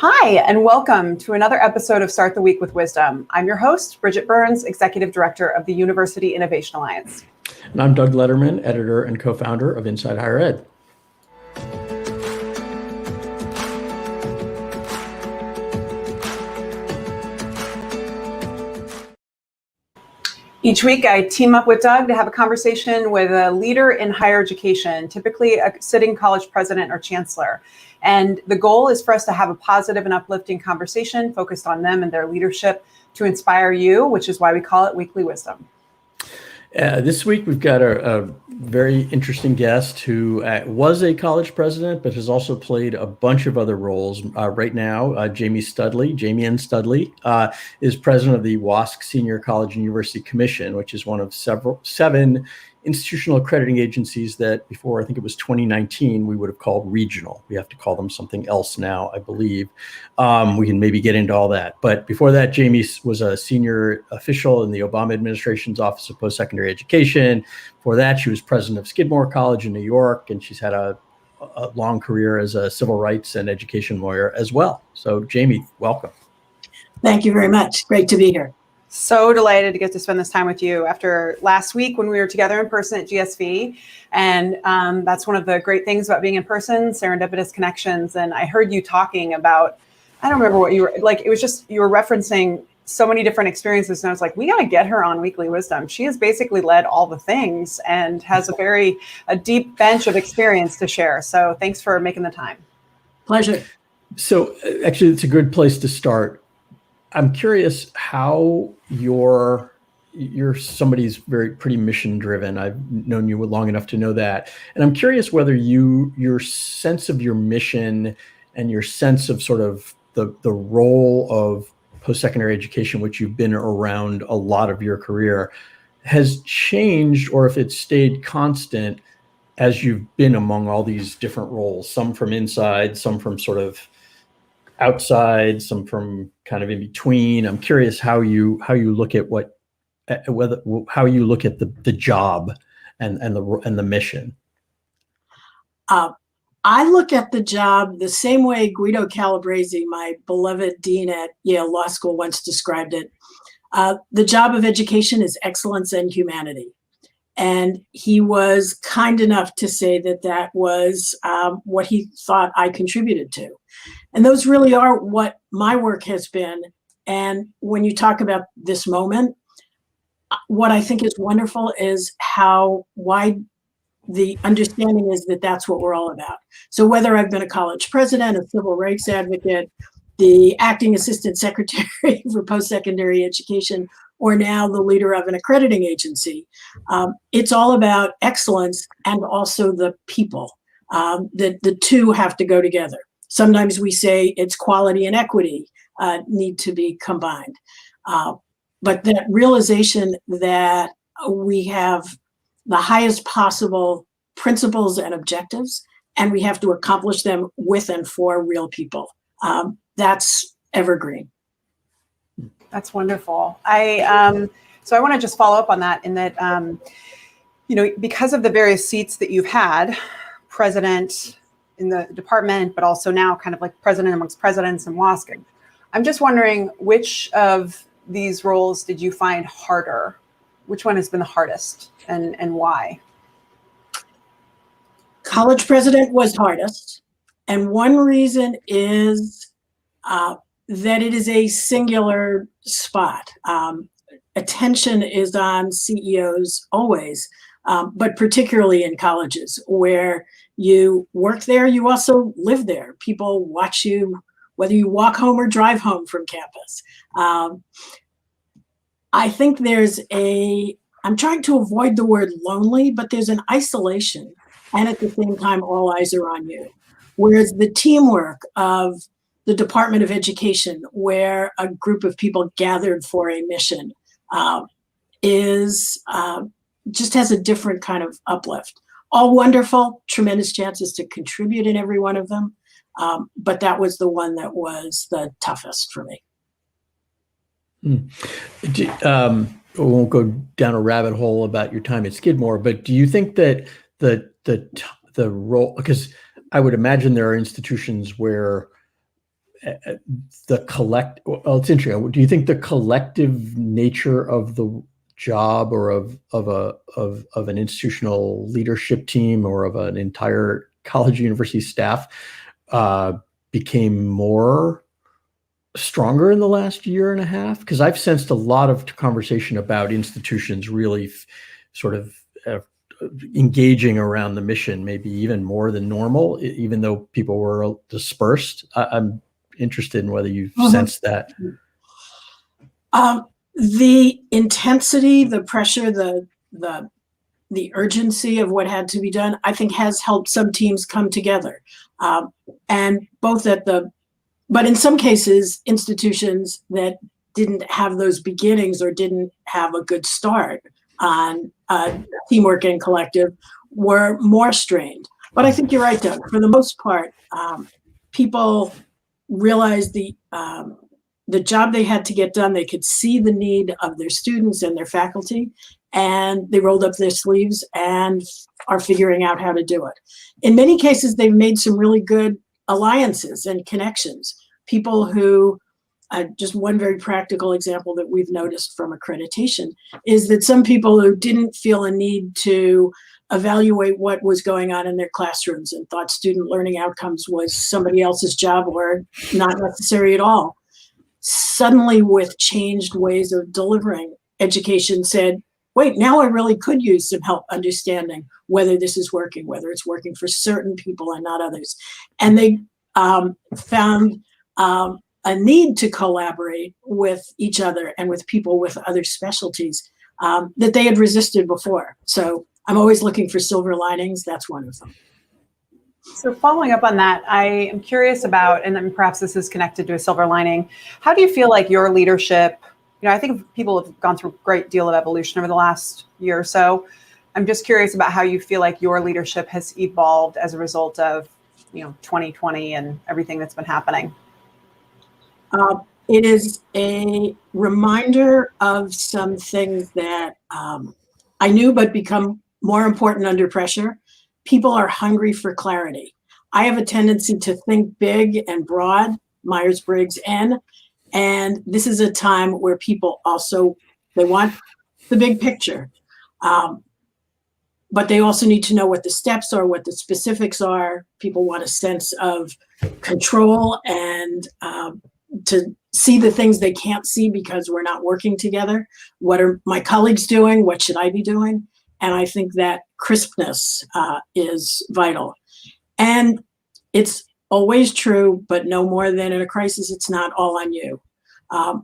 Hi, and welcome to another episode of Start the Week with Wisdom. I'm your host, Bridget Burns, Executive Director of the University Innovation Alliance. And I'm Doug Lederman, editor and co-founder of Inside Higher Ed. Each week, I team up with Doug to have a conversation with a leader in higher education, typically a sitting college president or chancellor. And the goal is for us to have a positive and uplifting conversation focused on them and their leadership to inspire you, which is why we call it Weekly Wisdom. This week, we've got a very interesting guest who was a college president, but has also played a bunch of other roles. Right now, Jamienne Studley, is president of the WASC Senior College and University Commission, which is one of seven institutional accrediting agencies that before, I think it was 2019, we would have called regional. We have to call them something else now, I believe. We can maybe get into all that. But before that, Jamie was a senior official in the Obama administration's Office of Post-Secondary Education. Before that, she was president of Skidmore College in New York, and she's had a long career as a civil rights and education lawyer as well. So Jamie, welcome. Thank you very much. Great to be here. So delighted to get to spend this time with you after last week when we were together in person at GSV. And that's one of the great things about being in person, serendipitous connections. And I heard you talking about, I don't remember what you were, like, it was just, you were referencing so many different experiences. And I was like, we got to get her on Weekly Wisdom. She has basically led all the things and has a deep bench of experience to share. So thanks for making the time. Pleasure. So actually, it's a good place to start. I'm curious how you're somebody who's pretty mission driven. I've known you long enough to know that. And I'm curious whether your sense of your mission and your sense of sort of the role of post-secondary education, which you've been around a lot of your career, has changed, or if it's stayed constant as you've been among all these different roles, some from inside, some from sort of outside, some from kind of in between. I'm curious how you look at how you look at the job and the mission. I look at the job the same way Guido Calabresi, my beloved dean at Yale Law School, once described it. The job of education is excellence and humanity. And he was kind enough to say that was what he thought I contributed to. And those really are what my work has been. And when you talk about this moment, what I think is wonderful is how wide the understanding is that that's what we're all about. So whether I've been a college president, a civil rights advocate, the acting assistant secretary for post-secondary education, or now the leader of an accrediting agency, it's all about excellence and also the people. The two have to go together. Sometimes we say it's quality and equity need to be combined. But that realization that we have the highest possible principles and objectives, and we have to accomplish them with and for real people. That's evergreen. That's wonderful. So I want to just follow up on that in that, because of the various seats that you've had, president in the department, but also now kind of like president amongst presidents and WASC. I'm just wondering, which of these roles did you find harder? Which one has been the hardest and why? College president was hardest. And one reason is that it is a singular spot. Attention is on CEOs always, but particularly in colleges where you work there, you also live there. People watch you, whether you walk home or drive home from campus. I think I'm trying to avoid the word lonely, but there's an isolation, and at the same time, all eyes are on you. Whereas the teamwork of the Department of Education, where a group of people gathered for a mission, just has a different kind of uplift. All wonderful, tremendous chances to contribute in every one of them, but that was the one that was the toughest for me. We won't go down a rabbit hole about your time at Skidmore, but do you think that the role, because I would imagine there are institutions where well, it's interesting. Do you think the collective nature of the job or of an institutional leadership team or of an entire college university staff became more stronger in the last year and a half? Because I've sensed a lot of conversation about institutions really sort of engaging around the mission, maybe even more than normal, even though people were dispersed. I'm interested in whether you sensed that. The intensity, the pressure, the urgency of what had to be done, I think has helped some teams come together. And both but in some cases, institutions that didn't have those beginnings or didn't have a good start on teamwork and collective were more strained. But I think you're right, Doug. For the most part, people realized the job they had to get done. They could see the need of their students and their faculty, and they rolled up their sleeves and are figuring out how to do it. In many cases, they've made some really good alliances and connections. People who, just one very practical example that we've noticed from accreditation is that some people who didn't feel a need to evaluate what was going on in their classrooms and thought student learning outcomes was somebody else's job or not necessary at all, suddenly with changed ways of delivering education said, wait, now I really could use some help understanding whether this is working, whether it's working for certain people and not others. And they found a need to collaborate with each other and with people with other specialties that they had resisted before. So I'm always looking for silver linings. That's one of them. So following up on that, I am curious about, and then perhaps this is connected to a silver lining, how do you feel like your leadership, I think people have gone through a great deal of evolution over the last year or so. I'm just curious about how you feel like your leadership has evolved as a result of, 2020 and everything that's been happening. It is a reminder of some things that I knew but become more important under pressure. People are hungry for clarity. I have a tendency to think big and broad, Myers-Briggs N, and this is a time where people also, they want the big picture, but they also need to know what the steps are, what the specifics are. People want a sense of control and to see the things they can't see because we're not working together. What are my colleagues doing? What should I be doing? And I think that crispness is vital. And it's always true, but no more than in a crisis, it's not all on you.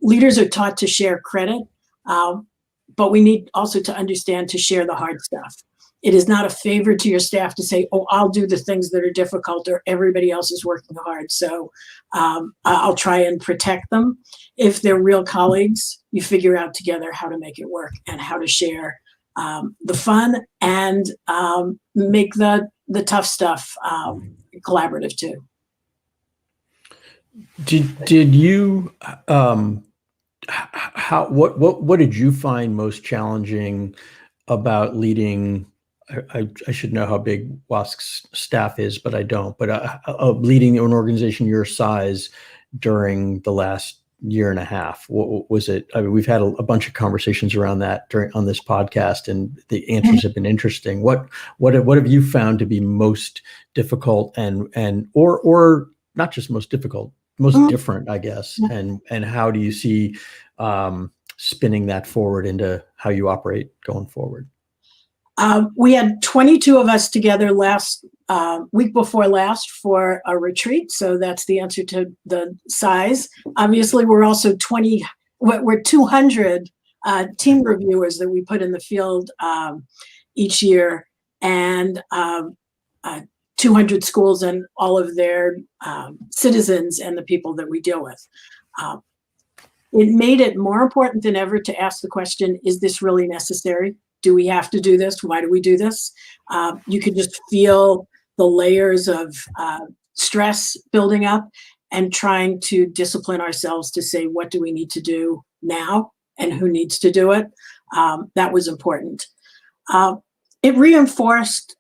Leaders are taught to share credit, but we need also to understand to share the hard stuff. It is not a favor to your staff to say, oh, I'll do the things that are difficult or everybody else is working hard. So I'll try and protect them. If they're real colleagues, you figure out together how to make it work and how to share the fun and make the tough stuff collaborative too. Did you what did you find most challenging about leading? I should know how big WASC's staff is, but I don't. But leading an organization your size during the last year and a half, what was it? I mean, we've had a bunch of conversations around that on this podcast, and the answers have been interesting. What have you found to be most difficult or not just most difficult, most different, I guess, and how do you see spinning that forward into how you operate going forward? We had 22 of us together last week before last for a retreat. So that's the answer to the size. Obviously, we're also 200 team reviewers that we put in the field each year, and 200 schools and all of their citizens and the people that we deal with. It made it more important than ever to ask the question, is this really necessary? Do we have to do this? Why do we do this? You could just feel the layers of stress building up and trying to discipline ourselves to say, what do we need to do now and who needs to do it? That was important. It reinforced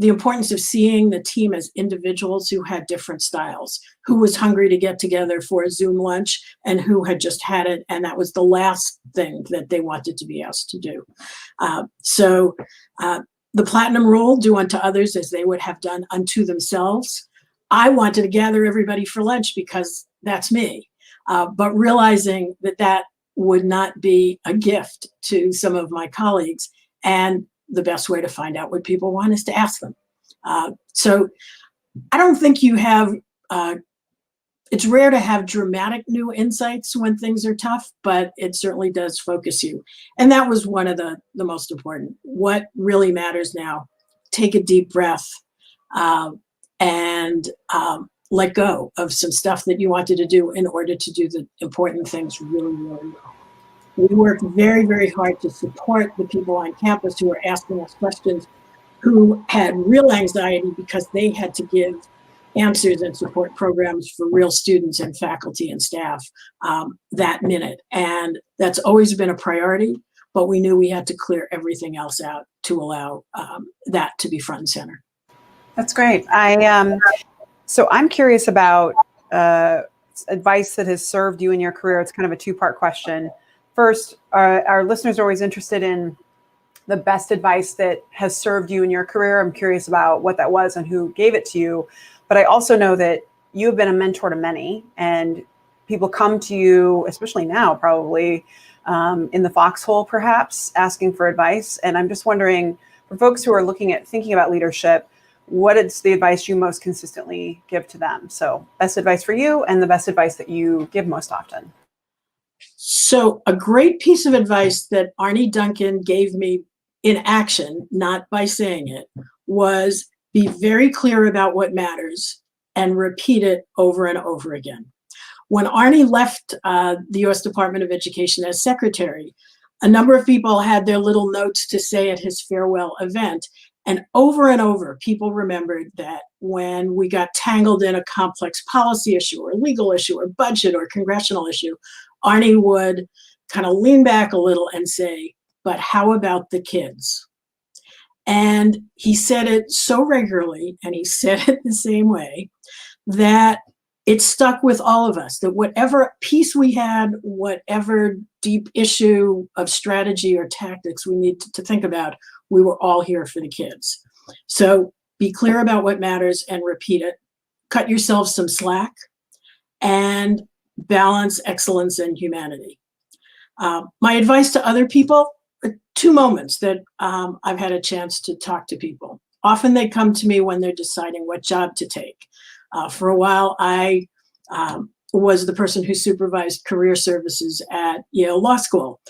the importance of seeing the team as individuals who had different styles, who was hungry to get together for a Zoom lunch and who had just had it, and that was the last thing that they wanted to be asked to do. So the platinum rule, do unto others as they would have done unto themselves. I wanted to gather everybody for lunch because that's me, but realizing that that would not be a gift to some of my colleagues, and the best way to find out what people want is to ask them. So I don't think you have, it's rare to have dramatic new insights when things are tough, but it certainly does focus you. And that was one of the most important. What really matters now, take a deep breath and let go of some stuff that you wanted to do in order to do the important things really, really well. We worked very, very hard to support the people on campus who were asking us questions, who had real anxiety because they had to give answers and support programs for real students and faculty and staff that minute. And that's always been a priority, but we knew we had to clear everything else out to allow that to be front and center. That's great. So I'm curious about advice that has served you in your career. It's kind of a two-part question. First, our listeners are always interested in the best advice that has served you in your career. I'm curious about what that was and who gave it to you. But I also know that you've been a mentor to many, and people come to you, especially now, probably in the foxhole, perhaps, asking for advice. And I'm just wondering, for folks who are thinking about leadership, what is the advice you most consistently give to them? So best advice for you and the best advice that you give most often. So a great piece of advice that Arnie Duncan gave me in action, not by saying it, was be very clear about what matters and repeat it over and over again. When Arnie left the U.S. Department of Education as secretary, a number of people had their little notes to say at his farewell event. And over, people remembered that when we got tangled in a complex policy issue or legal issue or budget or congressional issue, Arnie would kind of lean back a little and say, but how about the kids? And he said it so regularly, and he said it the same way, that it stuck with all of us, that whatever piece we had, whatever deep issue of strategy or tactics we need to think about, we were all here for the kids. So be clear about what matters and repeat it. Cut yourself some slack and balance excellence and humanity. My advice to other people, two moments that I've had a chance to talk to people. Often they come to me when they're deciding what job to take. For a while, I was the person who supervised career services at Yale Law School,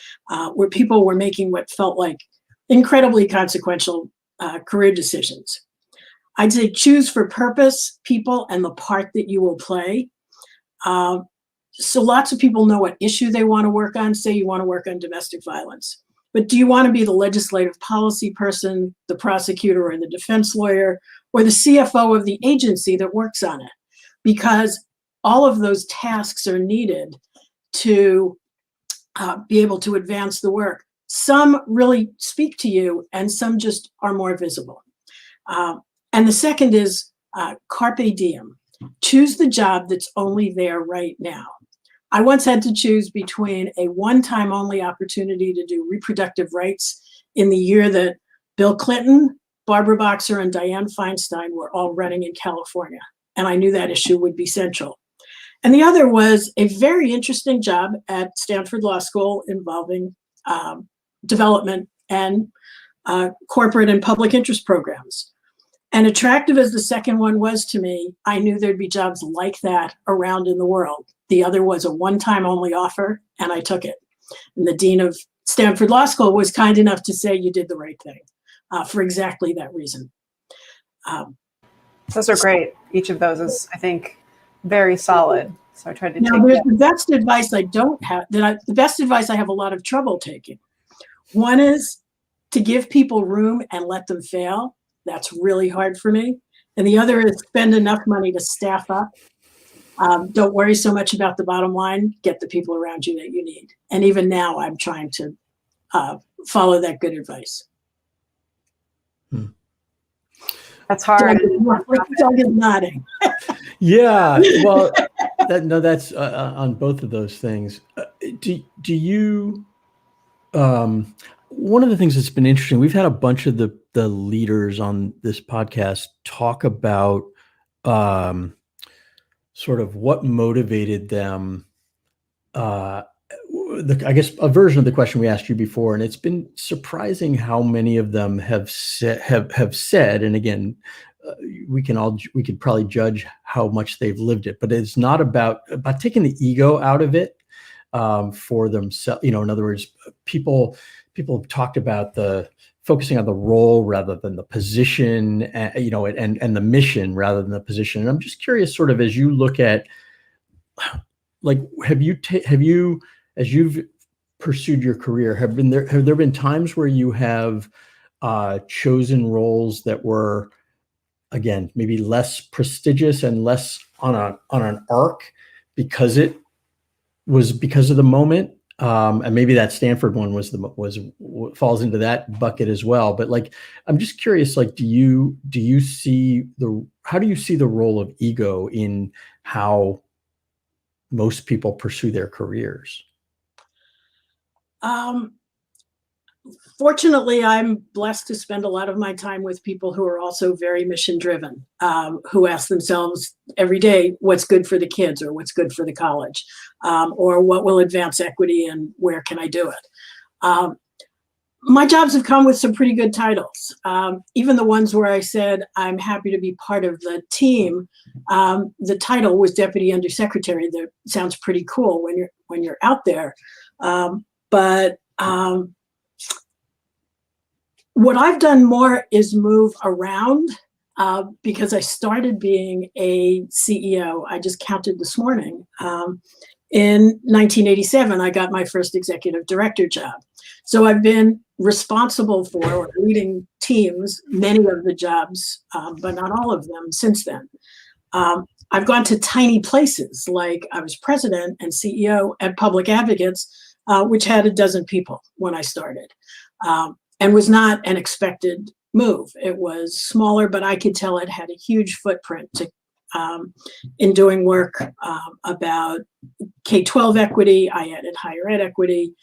where people were making what felt like incredibly consequential career decisions. I'd say choose for purpose, people, and the part that you will play. So lots of people know what issue they want to work on. Say you want to work on domestic violence. But do you want to be the legislative policy person, the prosecutor or the defense lawyer, or the CFO of the agency that works on it? Because all of those tasks are needed to be able to advance the work. Some really speak to you, and some just are more visible. And the second is carpe diem. Choose the job that's only there right now. I once had to choose between a one-time only opportunity to do reproductive rights in the year that Bill Clinton, Barbara Boxer, and Dianne Feinstein were all running in California. And I knew that issue would be central. And the other was a very interesting job at Stanford Law School involving development and corporate and public interest programs. And attractive as the second one was to me, I knew there'd be jobs like that around in the world. The other was a one-time only offer, and I took it. And the dean of Stanford Law School was kind enough to say you did the right thing for exactly that reason. Those are great. Each of those is, I think, very solid. So I tried to now, there's the best advice I don't have, the best advice I have a lot of trouble taking. One is to give people room and let them fail. That's really hard for me. And the other is spend enough money to staff up. Don't worry so much about the bottom line. Get the people around you that you need. And even now, I'm trying to follow that good advice. That's hard. Doug is nodding. Yeah, well, that's on both of those things. Do you? One of the things that's been interesting, we've had a bunch of the leaders on this podcast talk about sort of what motivated them. I guess a version of the question we asked you before, and it's been surprising how many of them have said, and again, we could probably judge how much they've lived it, but it's not about taking the ego out of it for themselves. In other words, people talked about the focusing on the role rather than the position, and the mission rather than the position. And I'm just curious, sort of, as you look at, like, have you as you've pursued your career, have there been times where you have chosen roles that were, again, maybe less prestigious and less on an arc because of the moment, and maybe that Stanford one falls into that bucket as well. But, like, I'm just curious, like, how do you see the role of ego in how most people pursue their careers? Fortunately, I'm blessed to spend a lot of my time with people who are also very mission driven, who ask themselves every day, what's good for the kids, or what's good for the college, or what will advance equity, and where can I do it? My jobs have come with some pretty good titles. Even the ones where I said I'm happy to be part of the team, the title was Deputy Undersecretary. That sounds pretty cool when you're out there. But what I've done more is move around, because I started being a CEO. I just counted this morning. In 1987, I got my first executive director job. So I've been responsible for or leading teams, many of the jobs, but not all of them since then. I've gone to tiny places, like I was president and CEO at Public Advocates, which had a dozen people when I started, and was not an expected move. It was smaller, but I could tell it had a huge footprint in doing work about K-12 equity. I added higher ed equity,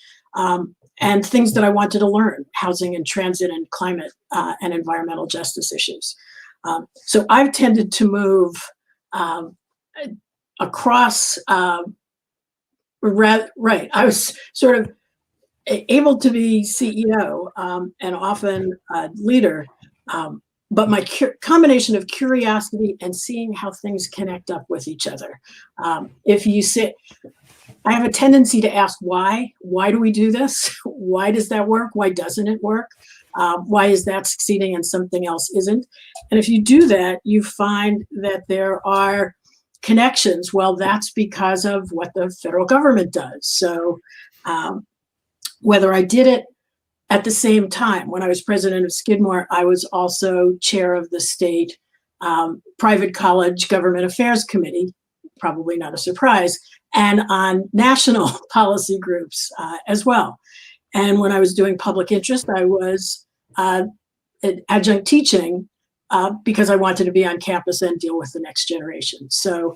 and things that I wanted to learn, housing and transit and climate and environmental justice issues. So I've tended to move across. Right. I was sort of able to be CEO and often leader, but my combination of curiosity and seeing how things connect up with each other. I have a tendency to ask why. Why do we do this? Why does that work? Why doesn't it work? Why is that succeeding and something else isn't? And if you do that, you find that there are connections. Well, that's because of what the federal government does. So whether I did it at the same time, when I was president of Skidmore, I was also chair of the state private college government affairs committee, probably not a surprise, and on national policy groups as well. And when I was doing public interest, I was adjunct teaching because I wanted to be on campus and deal with the next generation. So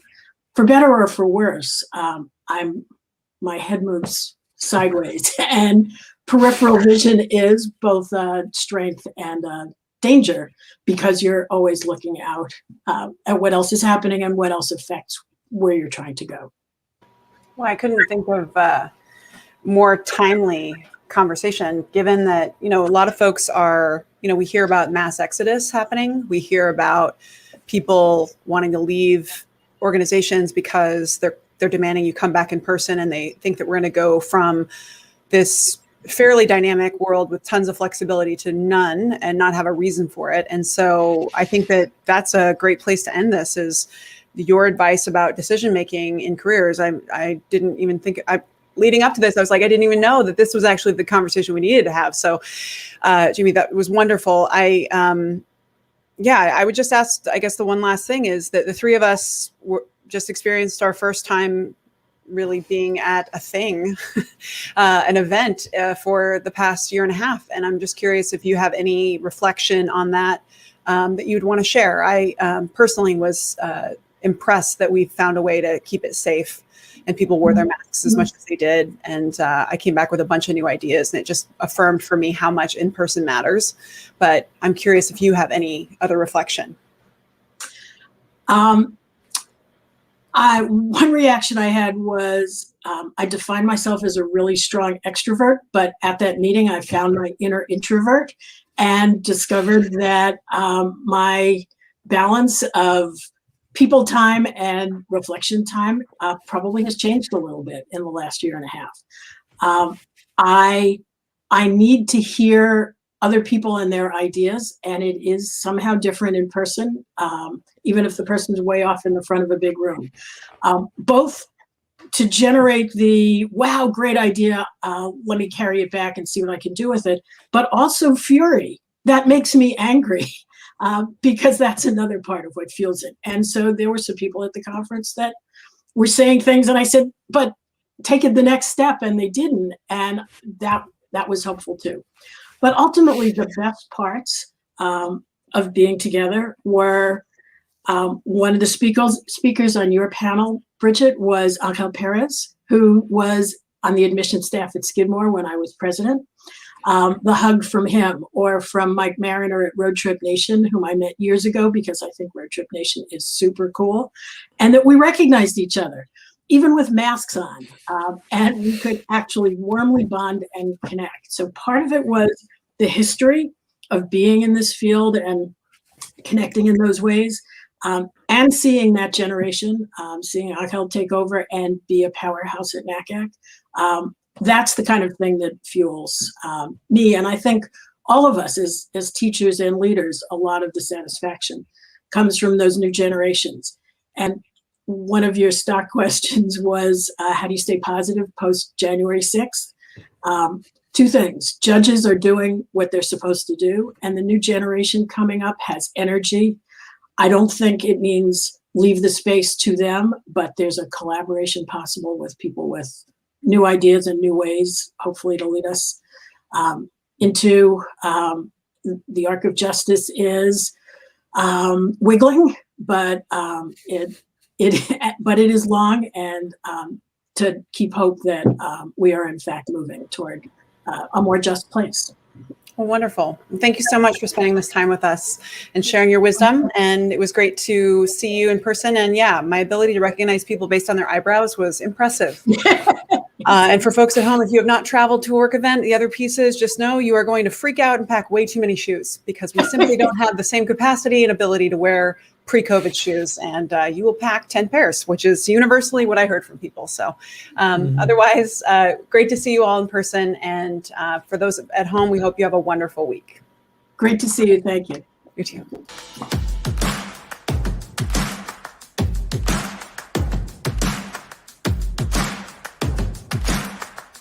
for better or for worse, my head moves sideways, and peripheral vision is both strength and danger, because you're always looking out at what else is happening and what else affects where you're trying to go. Well, I couldn't think of more timely conversation, given that, a lot of folks are, we hear about mass exodus happening. We hear about people wanting to leave organizations because they're demanding you come back in person, and they think that we're going to go from this fairly dynamic world with tons of flexibility to none and not have a reason for it. And so I think that that's a great place to end this, is your advice about decision-making in careers. I didn't even think, leading up to this, I was like, I didn't even know that this was actually the conversation we needed to have. So Jamie, that was wonderful. I would just ask, I guess the one last thing is that the three of us just experienced our first time really being at a thing, an event for the past year and a half. And I'm just curious if you have any reflection on that that you'd want to share. I personally was impressed that we found a way to keep it safe and people wore their masks as much as they did. And I came back with a bunch of new ideas, and it just affirmed for me how much in-person matters. But I'm curious if you have any other reflection. One reaction I had was I defined myself as a really strong extrovert, but at that meeting, I found my inner introvert and discovered that my balance of people time and reflection time probably has changed a little bit in the last year and a half. I need to hear other people and their ideas, and it is somehow different in person, even if the person's way off in the front of a big room. Both to generate the, wow, great idea, let me carry it back and see what I can do with it, but also fury. That makes me angry. Because that's another part of what fuels it. And so there were some people at the conference that were saying things, and I said, but take it the next step, and they didn't. And that was helpful too. But ultimately, the best parts of being together were one of the speakers on your panel, Bridget, was Angel Perez, who was on the admission staff at Skidmore when I was president. The hug from him, or from Mike Mariner at Road Trip Nation, whom I met years ago because I think Road Trip Nation is super cool, and that we recognized each other, even with masks on, and we could actually warmly bond and connect. So part of it was the history of being in this field and connecting in those ways, and seeing that generation, seeing Angel take over and be a powerhouse at NACAC. That's the kind of thing that fuels me. And I think all of us as teachers and leaders, a lot of the satisfaction comes from those new generations. And one of your stock questions was, how do you stay positive post January 6th? Two things. Judges are doing what they're supposed to do, and the new generation coming up has energy. I don't think it means leave the space to them, but there's a collaboration possible with people with new ideas and new ways, hopefully, to lead us into the arc of justice is wiggling, but it is long, and to keep hope that we are in fact moving toward a more just place. Well, wonderful. Thank you so much for spending this time with us and sharing your wisdom. And it was great to see you in person. And yeah, my ability to recognize people based on their eyebrows was impressive. And for folks at home, if you have not traveled to a work event, the other piece is just know you are going to freak out and pack way too many shoes, because we simply don't have the same capacity and ability to wear pre-COVID shoes, and you will pack 10 pairs, which is universally what I heard from people. So otherwise, great to see you all in person. And for those at home, we hope you have a wonderful week. Great to see you. Thank you. You too.